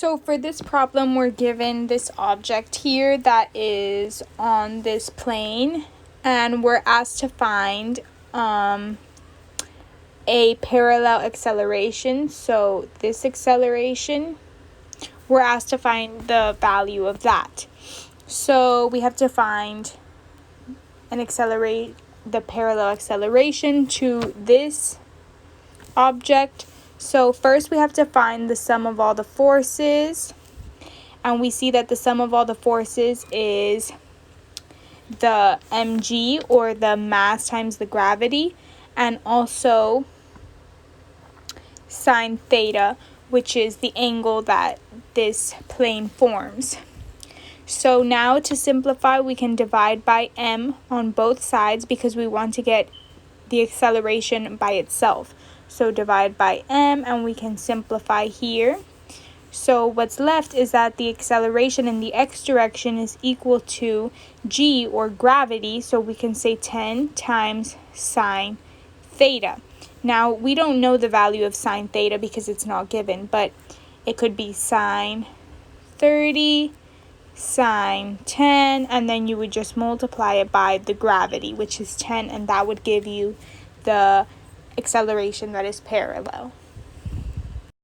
So for this problem, we're given this object here that is on this plane, and we're asked to find a parallel acceleration. So this acceleration, we're asked to find the value of that. So we have to find the parallel acceleration to this object. So first we have to find the sum of all the forces, and we see that the sum of all the forces is the mg, or the mass times the gravity, and also sine theta, which is the angle that this plane forms. So now to simplify, we can divide by m on both sides because we want to get the acceleration by itself. So divide by m, and we can simplify here. So what's left is that the acceleration in the x direction is equal to g, or gravity, so we can say 10 times sine theta. Now, we don't know the value of sine theta because it's not given, but it could be sine 30, sine 10, and then you would just multiply it by the gravity, which is 10, and that would give you the acceleration that is parallel.